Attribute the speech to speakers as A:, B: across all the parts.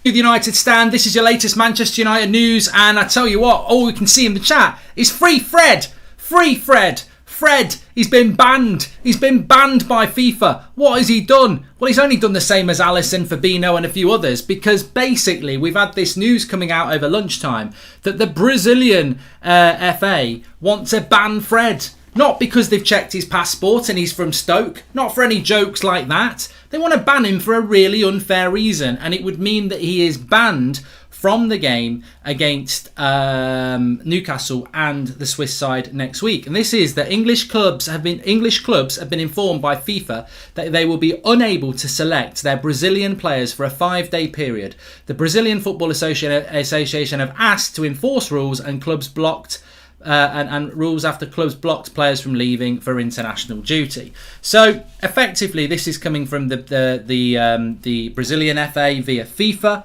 A: The United stand. This is your latest Manchester United news, and I tell you what, all we can see in the chat is free Fred. Free Fred. Fred, he's been banned. He's been banned by FIFA. What has he done? Well, he's only done the same as Alisson, Fabinho and a few others, because basically we've had this news coming out over lunchtime that the Brazilian FA want to ban Fred. Not because they've checked his passport and he's from Stoke. Not for any jokes like that. They want to ban him for a really unfair reason. And it would mean that he is banned from the game against Newcastle and the Swiss side next week. And this is that English clubs have been informed by FIFA that they will be unable to select their Brazilian players for a 5-day period. The Brazilian Football Association have asked to enforce rules and clubs blocked and rules after clubs blocked players from leaving for international duty. So effectively, this is coming from the Brazilian FA via FIFA.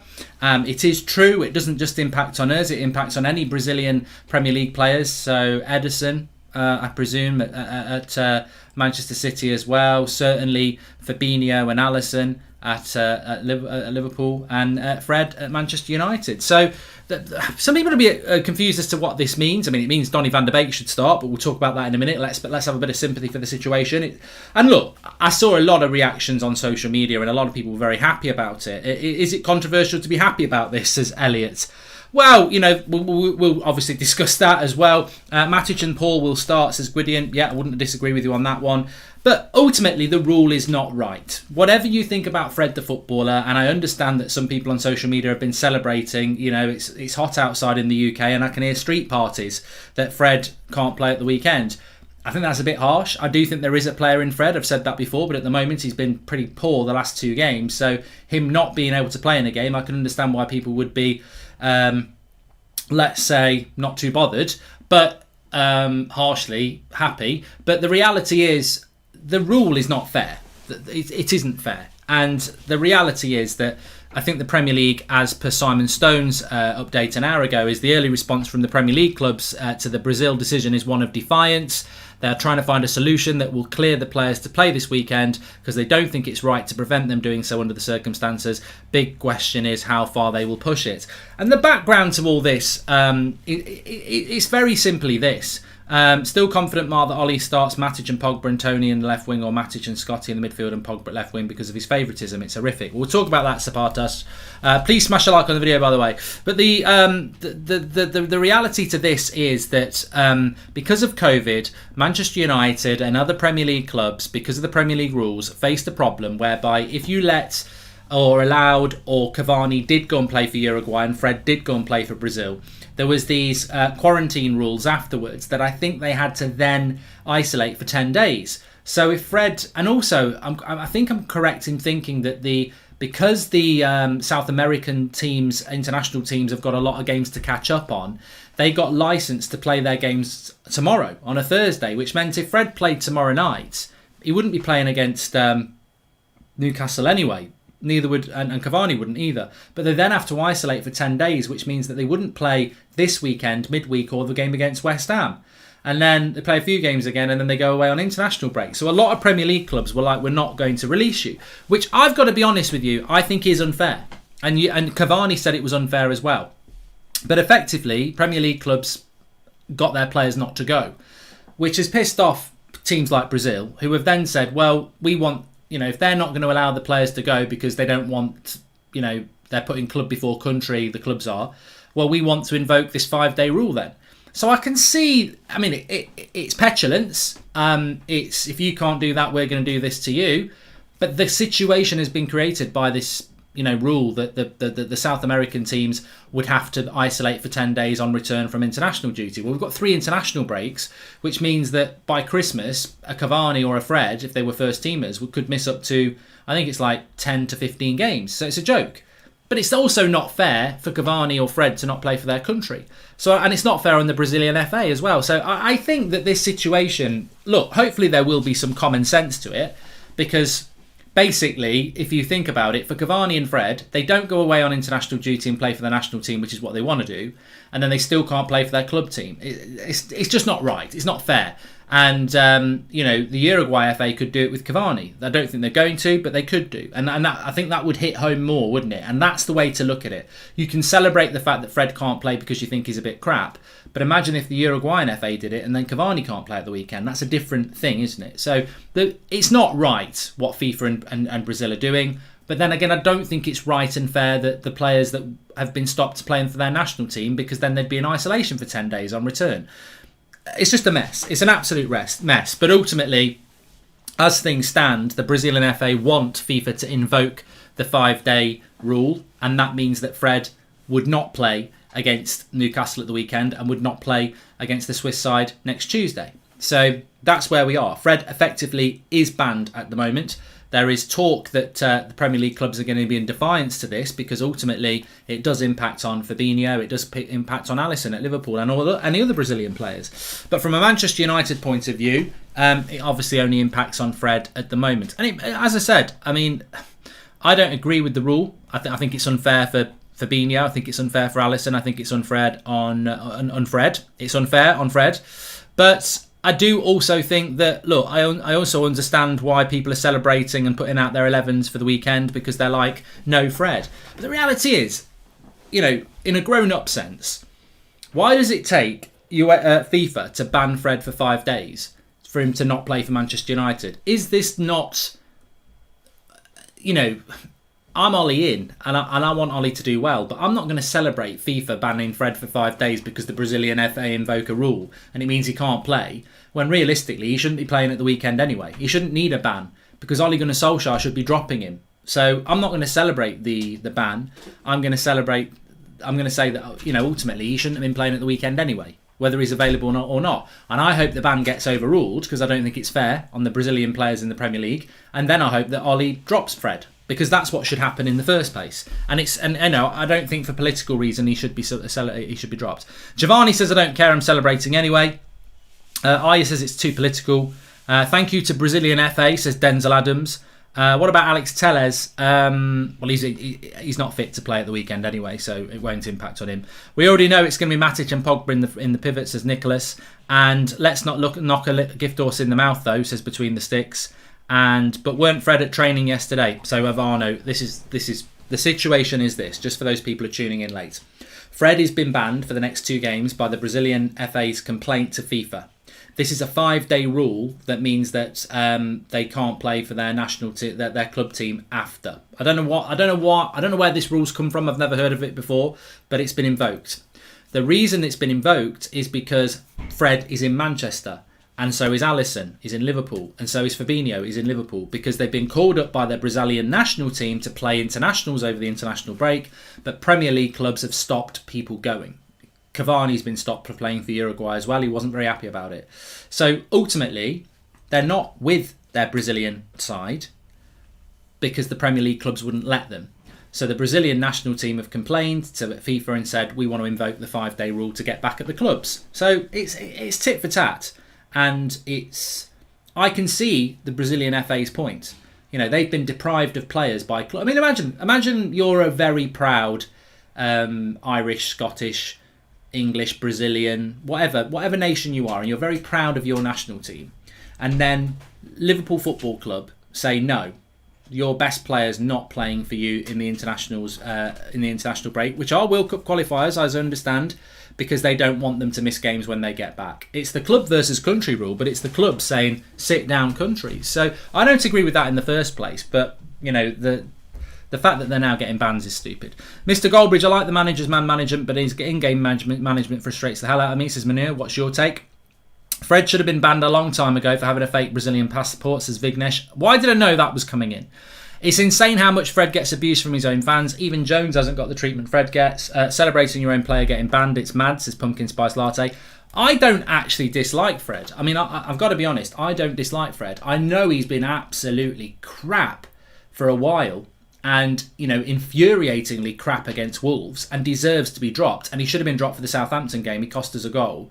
A: It is true. It doesn't just impact on us. It impacts on any Brazilian Premier League players. So Ederson, I presume, at Manchester City as well. Certainly Fabinho and Alisson at Liverpool, and Fred at Manchester United. So some people will be confused as to what this means. I mean, it means Donny van de Beek should start, but we'll talk about that in a minute. Let's have a bit of sympathy for the situation. And look, I saw a lot of reactions on social media, and a lot of people were very happy about it. Is it controversial to be happy about this, says Elliot? Well, you know, we'll obviously discuss that as well. Matic and Paul will start, says Gwydion. Yeah, I wouldn't disagree with you on that one. But ultimately, the rule is not right. Whatever you think about Fred the footballer, and I understand that some people on social media have been celebrating, you know, it's hot outside in the UK, and I can hear street parties that Fred can't play at the weekend. I think that's a bit harsh. I do think there is a player in Fred. I've said that before, but at the moment he's been pretty poor the last 2 games. So him not being able to play in a game, I can understand why people would be, let's say, not too bothered, but harshly happy. But the reality is, the rule is not fair. It isn't fair. And the reality is that I think the Premier League, as per Simon Stone's update an hour ago, is the early response from the Premier League clubs to the Brazil decision is one of defiance. They're trying to find a solution that will clear the players to play this weekend because they don't think it's right to prevent them doing so under the circumstances. Big question is how far they will push it. And the background to all this, it's very simply this. Still confident, Mark, that Ollie starts Matic and Pogba and Tony in the left wing, or Matic and Scotty in the midfield and Pogba at left wing because of his favouritism. It's horrific. We'll talk about that, Sapatas. Please smash a like on the video, by the way. But the reality to this is that because of COVID, Manchester United and other Premier League clubs, because of the Premier League rules, faced a problem whereby if you let or allowed, or Cavani did go and play for Uruguay and Fred did go and play for Brazil, there was these quarantine rules afterwards that I think they had to then isolate for 10 days. So if Fred, and also I think I'm correct in thinking that because the South American teams, international teams, have got a lot of games to catch up on, they got licensed to play their games tomorrow on a Thursday, which meant if Fred played tomorrow night, he wouldn't be playing against Newcastle anyway. Neither would, and Cavani wouldn't either. But they then have to isolate for 10 days, which means that they wouldn't play this weekend, midweek, or the game against West Ham. And then they play a few games again, and then they go away on international break. So a lot of Premier League clubs were like, we're not going to release you. Which I've got to be honest with you, I think is unfair. And Cavani said it was unfair as well. But effectively, Premier League clubs got their players not to go. Which has pissed off teams like Brazil, who have then said, well, we want... You know, if they're not going to allow the players to go because they don't want, you know, they're putting club before country, the clubs are, well, we want to invoke this 5-day rule then. So I can see, I mean, it's petulance. It's, if you can't do that, we're going to do this to you. But the situation has been created by this, you know, rule that the South American teams would have to isolate for 10 days on return from international duty. Well, we've got 3 international breaks, which means that by Christmas, a Cavani or a Fred, if they were first teamers, could miss up to, I think it's like 10 to 15 games. So it's a joke. But it's also not fair for Cavani or Fred to not play for their country. So, and it's not fair on the Brazilian FA as well. So I think that this situation, look, hopefully there will be some common sense to it, because basically, if you think about it, for Cavani and Fred, they don't go away on international duty and play for the national team, which is what they want to do, and then they still can't play for their club team. It's just not right. It's not fair. And, the Uruguay FA could do it with Cavani. I don't think they're going to, but they could do. And I think that would hit home more, wouldn't it? And that's the way to look at it. You can celebrate the fact that Fred can't play because you think he's a bit crap. But imagine if the Uruguayan FA did it and then Cavani can't play at the weekend. That's a different thing, isn't it? So it's not right what FIFA and Brazil are doing. But then again, I don't think it's right and fair that the players that have been stopped playing for their national team, because then they'd be in isolation for 10 days on return. It's just a mess. It's an absolute mess. But ultimately, as things stand, the Brazilian FA want FIFA to invoke the 5-day rule, and that means that Fred would not play against Newcastle at the weekend and would not play against the Swiss side next Tuesday. So that's where we are. Fred effectively is banned at the moment. There is talk that the Premier League clubs are going to be in defiance to this, because ultimately it does impact on Fabinho, it does impact on Alisson at Liverpool and any other Brazilian players. But from a Manchester United point of view, it obviously only impacts on Fred at the moment. And as I said, I don't agree with the rule. I think it's unfair for Fabinho. I think it's unfair for Alisson. I think it's unfair on Fred. It's unfair on Fred. But I do also think that, look, I also understand why people are celebrating and putting out their 11s for the weekend, because they're like, no Fred. But the reality is, in a grown-up sense, why does it take FIFA to ban Fred for 5 days for him to not play for Manchester United? Is this not, I'm Ollie in, and I want Ollie to do well, but I'm not going to celebrate FIFA banning Fred for 5 days because the Brazilian FA invoke a rule and it means he can't play, when realistically he shouldn't be playing at the weekend anyway. He shouldn't need a ban, because Ole Gunnar Solskjaer should be dropping him. So I'm not going to celebrate the ban. I'm going to say that, ultimately he shouldn't have been playing at the weekend anyway, whether he's available or not. And I hope the ban gets overruled, because I don't think it's fair on the Brazilian players in the Premier League. And then I hope that Ollie drops Fred, because that's what should happen in the first place. And I don't think for political reason he should be dropped. Giovanni says, I don't care, I'm celebrating anyway. Aya says it's too political. Thank you to Brazilian FA, says Denzel Adams. What about Alex Telles? Well, he's not fit to play at the weekend anyway, so it won't impact on him. We already know it's going to be Matic and Pogba in the pivots, says Nicholas. And let's not knock a gift horse in the mouth, though, says Between the Sticks. But weren't Fred at training yesterday? So Avano, this is the situation is this, just for those people who are tuning in late. Fred has been banned for the next 2 games by the Brazilian FA's complaint to FIFA. This is a 5-day rule that means that they can't play for their national their club team after. I don't know where this rule's come from. I've never heard of it before, but it's been invoked. The reason it's been invoked is because Fred is in Manchester, and so is Alisson. He's in Liverpool, and so is Fabinho. He's in Liverpool, because they've been called up by their Brazilian national team to play internationals over the international break, but Premier League clubs have stopped people going. Cavani's been stopped for playing for Uruguay as well. He wasn't very happy about it. So ultimately, they're not with their Brazilian side because the Premier League clubs wouldn't let them. So the Brazilian national team have complained to FIFA and said, we want to invoke the 5-day rule to get back at the clubs. So it's tit for tat. And I can see the Brazilian FA's point. They've been deprived of players by clubs. Imagine you're a very proud Irish, Scottish, English, Brazilian, whatever nation you are, and you're very proud of your national team, and then Liverpool Football Club say no, your best player's not playing for you in the internationals, in the international break, which are World Cup qualifiers, as I understand, because they don't want them to miss games when they get back. It's the club versus country rule, but it's the club saying sit down countries. So I don't agree with that in the first place, but the fact that they're now getting bans is stupid. Mr. Goldbridge, I like the manager's man management, but his in-game management frustrates the hell out of me, says Manir. What's your take? Fred should have been banned a long time ago for having a fake Brazilian passport, says Vignesh. Why did I know that was coming in? It's insane how much Fred gets abused from his own fans. Even Jones hasn't got the treatment Fred gets. Celebrating your own player getting banned, it's mad, says Pumpkin Spice Latte. I don't actually dislike Fred. I've got to be honest, I don't dislike Fred. I know he's been absolutely crap for a while, and infuriatingly crap against Wolves, and deserves to be dropped, and he should have been dropped for the Southampton game. He cost us a goal.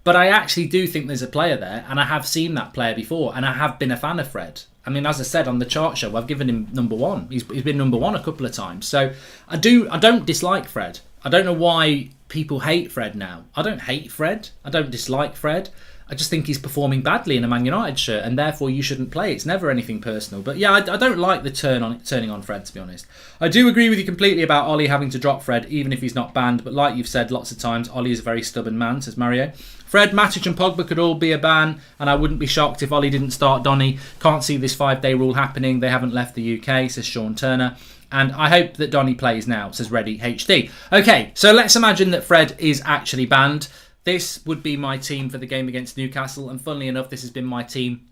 A: But I actually do think there's a player there, and I have seen that player before, and I have been a fan of Fred. As I said on the chart show, I've given him number 1. He's been number 1 a couple of times. So I don't dislike Fred. I don't know why people hate Fred now. I don't hate Fred. I don't dislike Fred. I just think he's performing badly in a Man United shirt, and therefore you shouldn't play. It's never anything personal. But yeah, I don't like the turning on Fred, to be honest. I do agree with you completely about Ollie having to drop Fred, even if he's not banned. But like you've said lots of times, Ollie is a very stubborn man, says Mario. Fred, Matic and Pogba could all be a ban, and I wouldn't be shocked if Ollie didn't start Donny. Can't see this 5-day rule happening. They haven't left the UK, says Sean Turner. And I hope that Donny plays now, says Reddy HD. Okay, so let's imagine that Fred is actually banned. This would be my team for the game against Newcastle. And funnily enough, this has been my team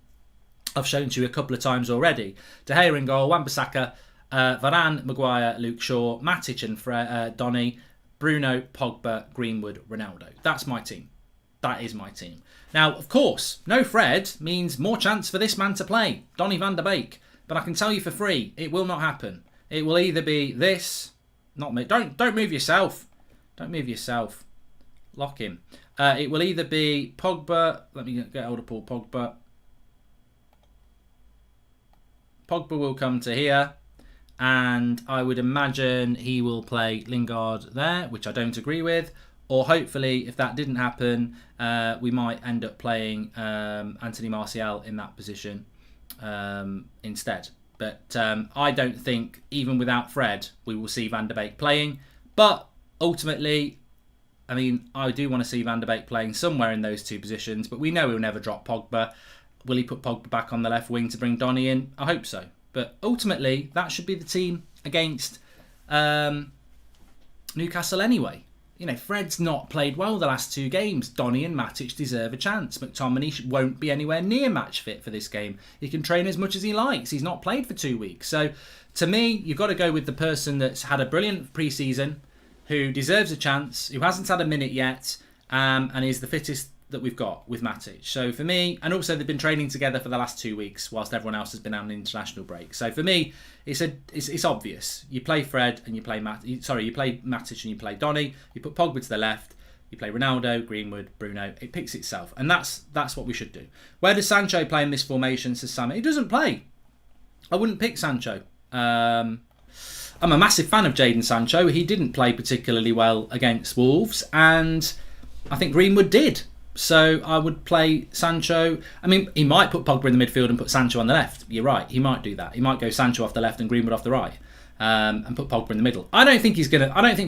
A: I've shown to you a couple of times already. De Gea in goal, Wan-Bissaka, Varane, Maguire, Luke Shaw, Matic and Donny, Bruno, Pogba, Greenwood, Ronaldo. That's my team. That is my team. Now, of course, no Fred means more chance for this man to play, Donny van de Beek. But I can tell you for free, it will not happen. It will either be this, not me. Don't move yourself. Don't move yourself. Lock him. It will either be Pogba. Let me get hold of Paul Pogba. Pogba will come to here. And I would imagine he will play Lingard there, which I don't agree with. Or hopefully, if that didn't happen, we might end up playing Anthony Martial in that position instead. But I don't think, even without Fred, we will see Van de Beek playing. But ultimately, I mean, I do want to see Van de Beek playing somewhere in those two positions, but we know he'll never drop Pogba. Will he put Pogba back on the left wing to bring Donny in? I hope so. But ultimately, that should be the team against Newcastle anyway. You know, Fred's not played well the last two games. Donny and Matic deserve a chance. McTominay won't be anywhere near match fit for this game. He can train as much as he likes. He's not played for 2 weeks. So, to me, you've got to go with the person that's had a brilliant pre-season, who deserves a chance, who hasn't had a minute yet, and is the fittest that we've got with Matic. So for me, and also they've been training together for the last 2 weeks whilst everyone else has been on an international break. So for me, it's obvious. You play Fred and you play you play Matic and you play Donny. You put Pogba to the left. You play Ronaldo, Greenwood, Bruno. It picks itself, and that's what we should do. Where does Sancho play in this formation? Says Sam. He doesn't play. I wouldn't pick Sancho. I'm a massive fan of Jadon Sancho. He didn't play particularly well against Wolves, and I think Greenwood did. So I would play Sancho. I mean, he might put Pogba in the midfield and put Sancho on the left. You're right. He might do that. He might go Sancho off the left and Greenwood off the right, and put Pogba in the middle. I don't think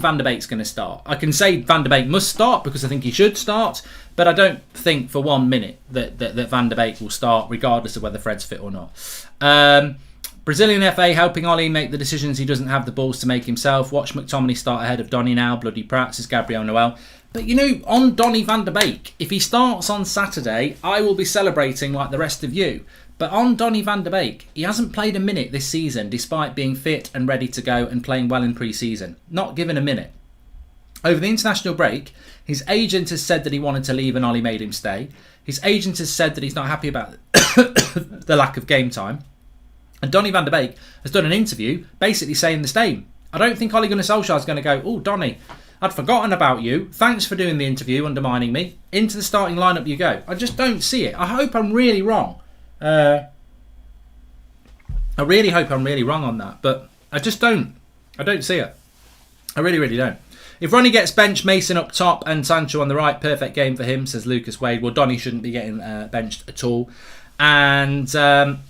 A: Van de Beek's gonna start. I can say Van de Beek must start because I think he should start, but I don't think for 1 minute that Van de Beek will start, regardless of whether Fred's fit or not. Brazilian FA helping Ollie make the decisions he doesn't have the balls to make himself. Watch McTominay start ahead of Donny now. Bloody Pratt, says Gabriel Noel. But you know, on Donny van de Beek, if he starts on Saturday, I will be celebrating like the rest of you. But on Donny van de Beek, he hasn't played a minute this season, despite being fit and ready to go and playing well in pre-season. Not given a minute. Over the international break, his agent has said that he wanted to leave and Ollie made him stay. His agent has said that he's not happy about the lack of game time. And Donny van de Beek has done an interview basically saying the same. I don't think Ole Gunnar Solskjaer is going to go, oh, Donny, I'd forgotten about you. Thanks for doing the interview, undermining me. Into the starting lineup you go. I just don't see it. I hope I'm really wrong. I really hope I'm really wrong on that. But I just don't. I don't see it. I really, really don't. If Ronnie gets benched, Mason up top and Sancho on the right, perfect game for him, says Lucas Wade. Well, Donny shouldn't be getting benched at all. And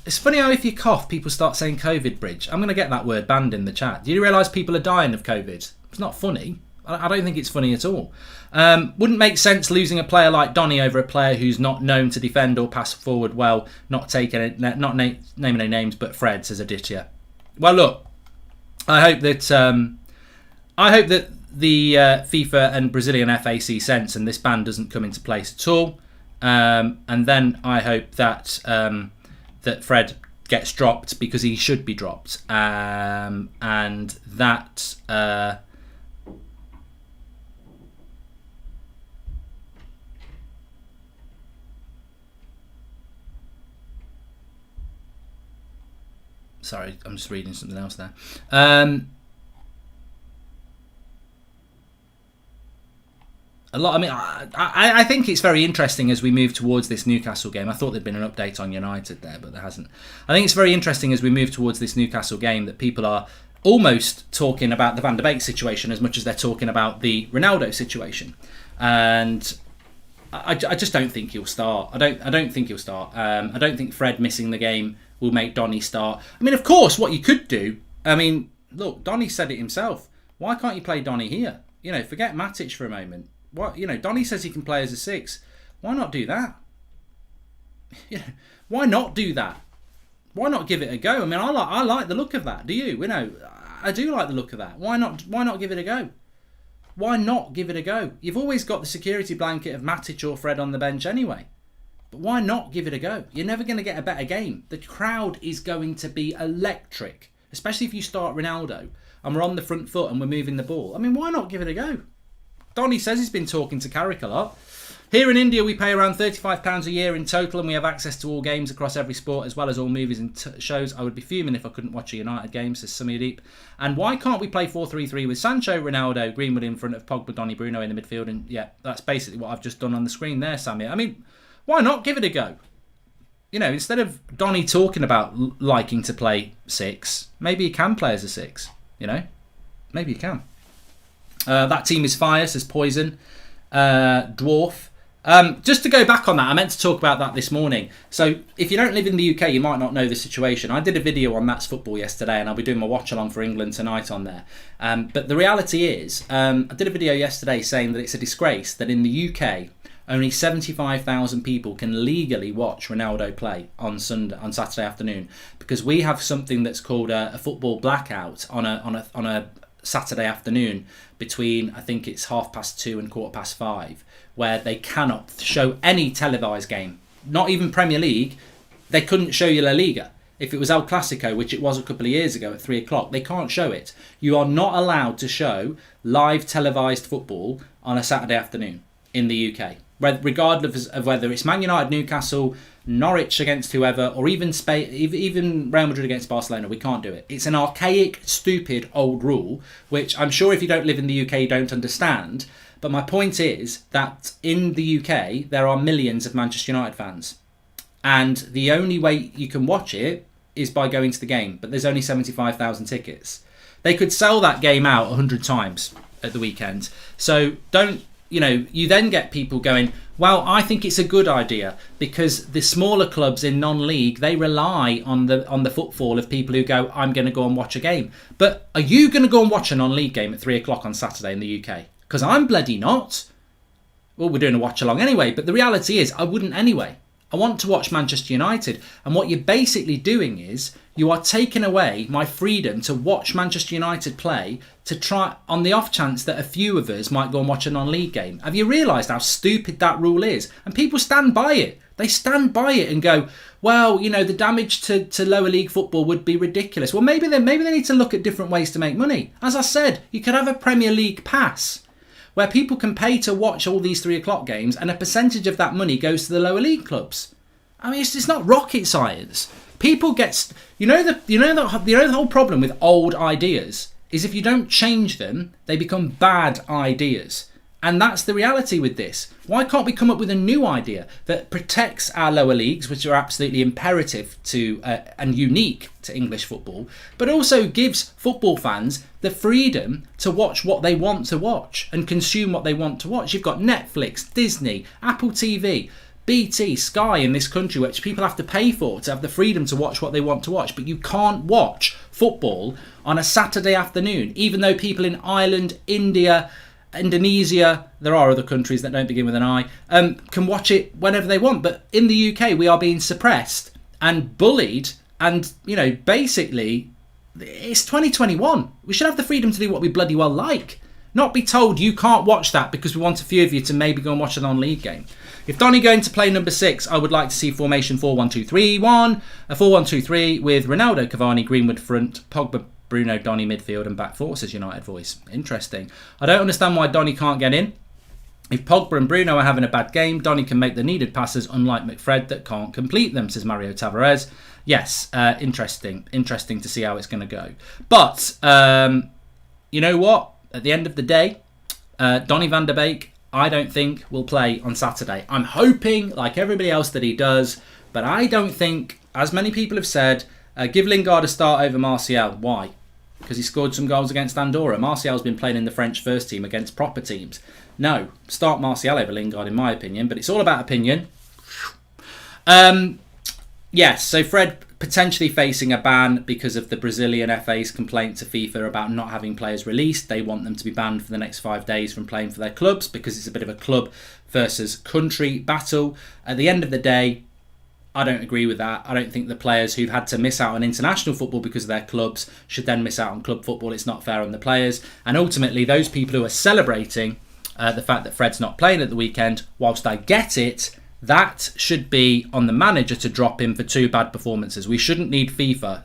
A: it's funny how if you cough, people start saying COVID bridge. I'm going to get that word banned in the chat. Do you realise people are dying of COVID? It's not funny. I don't think it's funny at all. Wouldn't make sense losing a player like Donny over a player who's not known to defend or pass forward well, not naming any names, but Fred, says Aditya. Well, look, I hope that the FIFA and Brazilian FA see sense and this ban doesn't come into place at all. And then I hope that that Fred gets dropped because he should be dropped, and that sorry, I'm just reading something else there. A lot. I mean, I think it's very interesting as we move towards this Newcastle game. I thought there'd been an update on United there, but there hasn't. I think it's very interesting as we move towards this Newcastle game that people are almost talking about the Van de Beek situation as much as they're talking about the Ronaldo situation. And I just don't think he'll start. I don't think he'll start. I don't think Fred missing the game will make Donny start. I mean, of course, what you could do. I mean, look, Donny said it himself. Why can't you play Donny here? You know, forget Matic for a moment. What, you know, Donny says he can play as a 6. Why not do that? Yeah, why not do that? Why not give it a go? I mean, I like the look of that. Do you? You know, I do like the look of that. Why not give it a go? Why not give it a go? You've always got the security blanket of Matic or Fred on the bench anyway. But why not give it a go? You're never going to get a better game. The crowd is going to be electric, especially if you start Ronaldo and we're on the front foot and we're moving the ball. I mean, why not give it a go? Donny says he's been talking to Carrick a lot. Here in India, we pay around £35 a year in total, and we have access to all games across every sport, as well as all movies and shows. I would be fuming if I couldn't watch a United game, says Samideep. And why can't we play 4-3-3 with Sancho, Ronaldo, Greenwood in front of Pogba, Donny, Bruno in the midfield? And yeah, that's basically what I've just done on the screen there, Sammy. I mean, why not give it a go? You know, instead of Donny talking about liking to play 6, maybe he can play as a 6, you know? Maybe he can. That team is fire, says Poison. Dwarf. Just to go back on that, I meant to talk about that this morning. So if you don't live in the UK, you might not know the situation. I did a video on That's Football yesterday, and I'll be doing my watch along for England tonight on there. But the reality is, I did a video yesterday saying that it's a disgrace that in the UK, only 75,000 people can legally watch Ronaldo play on Saturday afternoon, because we have something that's called a football blackout on a Saturday afternoon between, I think it's 2:30 and 5:15, where they cannot show any televised game, not even Premier League. They couldn't show you La Liga. If it was El Clasico, which it was a couple of years ago at 3 o'clock, they can't show it. You are not allowed to show live televised football on a Saturday afternoon in the UK, regardless of whether it's Man United, Newcastle, Norwich against whoever, or even Spain, even Real Madrid against Barcelona. We can't do it. It's an archaic, stupid, old rule, which I'm sure if you don't live in the UK, you don't understand. But my point is that in the UK, there are millions of Manchester United fans. And the only way you can watch it is by going to the game. But there's only 75,000 tickets. They could sell that game out 100 times at the weekend. So don't, you know, you then get people going, well, I think it's a good idea, because the smaller clubs in non-league, they rely on the footfall of people who go, I'm going to go and watch a game. But are you going to go and watch a non-league game at 3 o'clock on Saturday in the UK? Because I'm bloody not. Well, we're doing a watch along anyway, but the reality is I wouldn't anyway. I want to watch Manchester United. And what you're basically doing is you are taking away my freedom to watch Manchester United play, to try on the off chance that a few of us might go and watch a non-league game. Have you realised how stupid that rule is? And people stand by it. They stand by it and go, well, you know, the damage to lower league football would be ridiculous. Well, maybe they need to look at different ways to make money. As I said, you could have a Premier League pass where people can pay to watch all these 3 o'clock games, and a percentage of that money goes to the lower league clubs. I mean, it's not rocket science. People get, the whole problem with old ideas is if you don't change them, they become bad ideas. And that's the reality with this. Why can't we come up with a new idea that protects our lower leagues, which are absolutely imperative to and unique to English football, but also gives football fans the freedom to watch what they want to watch and consume what they want to watch? You've got Netflix, Disney, Apple TV, BT, Sky in this country, which people have to pay for to have the freedom to watch what they want to watch. But you can't watch football on a Saturday afternoon, even though people in Ireland, India, Indonesia, there are other countries that don't begin with an I, can watch it whenever they want. But in the UK, we are being suppressed and bullied, and, you know, basically, it's 2021. We should have the freedom to do what we bloody well like, not be told you can't watch that because we want a few of you to maybe go and watch a non-league game. If Donny going to play number 6, I would like to see formation 4-1-2-3-1, a 4-1-2-3 with Ronaldo, Cavani, Greenwood front, Pogba, Bruno, Donny midfield and back four, says United Voice. Interesting. I don't understand why Donny can't get in. If Pogba and Bruno are having a bad game, Donny can make the needed passes, unlike McFred that can't complete them, says Mario Tavares. Yes, interesting. Interesting to see how it's going to go. But, you know what? At the end of the day, Donny van der Beek, I don't think will play on Saturday. I'm hoping, like everybody else, that he does. But I don't think, as many people have said, give Lingard a start over Martial. Why? because he scored some goals against Andorra. Martial's been playing in the French first team against proper teams. No, start Martial over Lingard in my opinion, but it's all about opinion. Yes, so Fred potentially facing a ban because of the Brazilian FA's complaint to FIFA about not having players released. They want them to be banned for the next 5 days from playing for their clubs because it's a bit of a club versus country battle. At the end of the day, I don't agree with that. I don't think the players who've had to miss out on international football because of their clubs should then miss out on club football. It's not fair on the players. And ultimately, those people who are celebrating the fact that Fred's not playing at the weekend, whilst I get it, that should be on the manager to drop him for 2 bad performances. We shouldn't need FIFA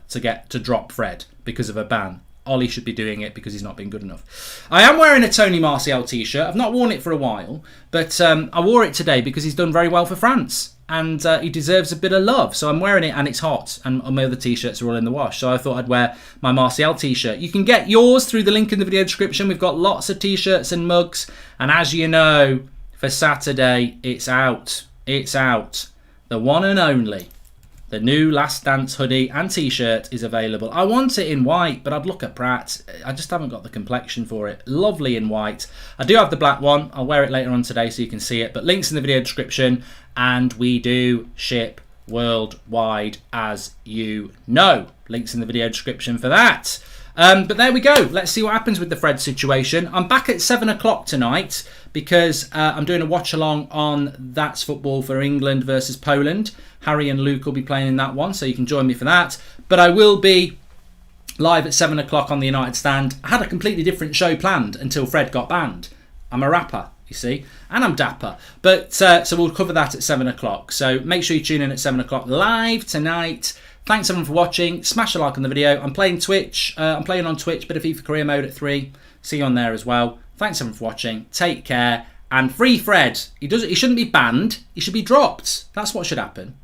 A: to drop Fred because of a ban. Ollie should be doing it because he's not been good enough. I am wearing a Tony Martial t-shirt. I've not worn it for a while, but I wore it today because he's done very well for France. And he deserves a bit of love. So I'm wearing it and it's hot. And my other t-shirts are all in the wash. So I thought I'd wear my Martial t-shirt. You can get yours through the link in the video description. We've got lots of t-shirts and mugs. And as you know, for Saturday, it's out. It's out. The one and only. The new Last Dance hoodie and t-shirt is available. I want it in white, but I'd look at Pratt. I just haven't got the complexion for it. Lovely in white. I do have the black one. I'll wear it later on today so you can see it. But links in the video description. And we do ship worldwide, as you know. Links in the video description for that. But there we go. Let's see what happens with the Fred situation. I'm back at 7 o'clock tonight because I'm doing a watch-along on That's Football for England versus Poland. Harry and Luke will be playing in that one, so you can join me for that. But I will be live at 7 o'clock on the United Stand. I had a completely different show planned until Fred got banned. I'm a rapper, you see, and I'm dapper. But so we'll cover that at 7 o'clock. So make sure you tune in at 7 o'clock live tonight. Thanks everyone for watching. Smash a like on the video. I'm playing Twitch. I'm playing on Twitch, bit of FIFA career mode at 3. See you on there as well. Thanks everyone for watching. Take care. And free Fred. He shouldn't be banned. He should be dropped. That's what should happen.